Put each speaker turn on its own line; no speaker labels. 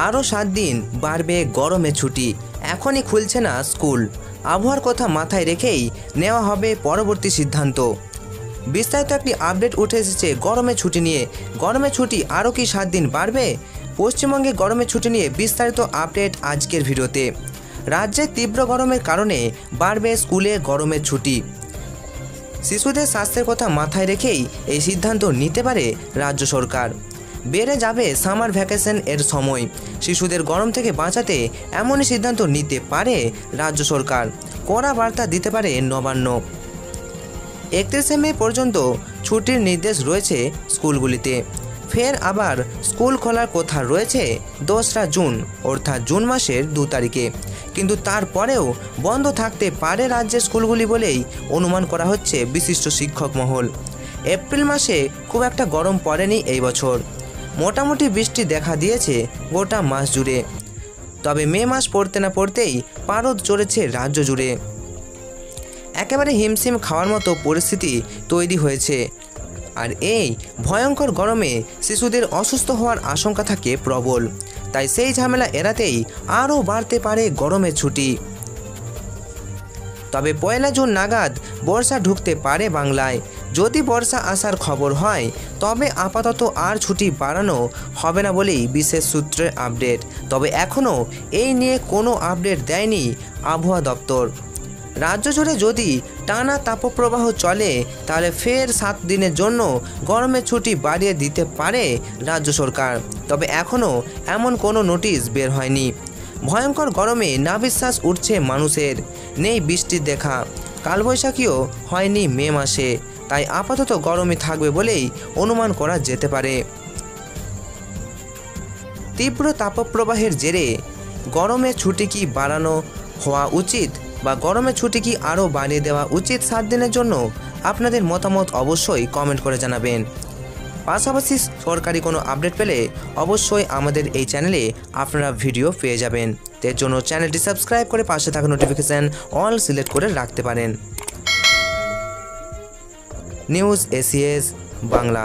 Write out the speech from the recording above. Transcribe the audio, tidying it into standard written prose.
আরও 7 দিন বাড়বে গরমে ছুটি, এখনই খুলছে না স্কুল। আবহাওয়ার কথা মাথায় রেখেই নেওয়া হবে পরবর্তী সিদ্ধান্ত। বিস্তারিত একটি আপডেট উঠে এসেছে গরমে ছুটি নিয়ে। গরমে ছুটি আরও কি 7 দিন বাড়বে? পশ্চিমবঙ্গে গরমের ছুটি নিয়ে বিস্তারিত আপডেট আজকের ভিডিওতে। রাজ্যে তীব্র গরমের কারণে বাড়বে স্কুলে গরমের ছুটি। শিশুদের স্বাস্থ্যের কথা মাথায় রেখেই এই সিদ্ধান্ত নিতে পারে রাজ্য সরকার। বেড়ে যাবে সামার ভ্যাকেশন এর সময়। শিশুদের গরম থেকে বাঁচাতে এমনই সিদ্ধান্ত নিতে পারে রাজ্য সরকার। কড়া বার্তা দিতে পারে নবান্ন। 31শে মে পর্যন্ত ছুটির নির্দেশ রয়েছে স্কুলগুলিতে। ফের আবার স্কুল খোলার কথা রয়েছে 2রা জুন অর্থাৎ জুন মাসের 2 তারিখে। কিন্তু তারপরেও বন্ধ থাকতে পারে রাজ্যের স্কুলগুলি বলেই অনুমান করা হচ্ছে বিশিষ্ট শিক্ষক মহল। এপ্রিল মাসে খুব একটা গরম পড়েনি এই বছর। মোটামুটি বৃষ্টি দেখা দিয়েছে গোটা মাস জুড়ে। তবে মে মাস পড়তে না পড়তেই পারদ চড়েছে রাজ্য জুড়ে। একেবারে হিমশিম খাওয়ার মতো পরিস্থিতি তৈরি হয়েছে। আর এই ভয়ঙ্কর গরমে শিশুদের অসুস্থ হওয়ার আশঙ্কা থাকে প্রবল। তাই সেই ঝামেলা এড়াতেই আরও বাড়তে পারে গরমের ছুটি। তবে 1 জুন নাগাদ বর্ষা ঢুকতে পারে বাংলায়। যদি বর্ষা আসার খবর হয় তবে আপাতত আর ছুটি বাড়ানো হবে না বলেই বিশেষ সূত্রের আপডেট। তবে এখনও এই নিয়ে কোনো আপডেট দেয়নি আবহাওয়া দপ্তর। রাজ্য জুড়ে যদি টানা তাপপ্রবাহ চলে তাহলে ফের 7 দিনের জন্য গরমের ছুটি বাড়িয়ে দিতে পারে রাজ্য সরকার। তবে এখনও এমন কোনো নোটিশ বের হয়নি। ভয়ঙ্কর গরমে নাভিশ্বাস উঠছে মানুষের। নেই বৃষ্টির দেখা, কালবৈশাখীও হয়নি মে মাসে। তাই আপাতত গরমই থাকবে বলেই অনুমান করা যেতে পারে। তীব্র তাপপ্রবাহের জেরে গরমের ছুটি কি বাড়ানো হওয়া উচিত বা গরমের ছুটি কি আরও বাড়িয়ে দেওয়া উচিত 7 দিনের জন্য? আপনাদের মতামত অবশ্যই কমেন্ট করে জানাবেন। পাশাপাশি সরকারি কোনো আপডেট পেলে অবশ্যই আমাদের এই চ্যানেলে আপনারা ভিডিও পেয়ে যাবেন। এর জন্য চ্যানেলটি সাবস্ক্রাইব করে পাশে থাকা নোটিফিকেশান অল সিলেক্ট করে রাখতে পারেন। News ACS Bangla.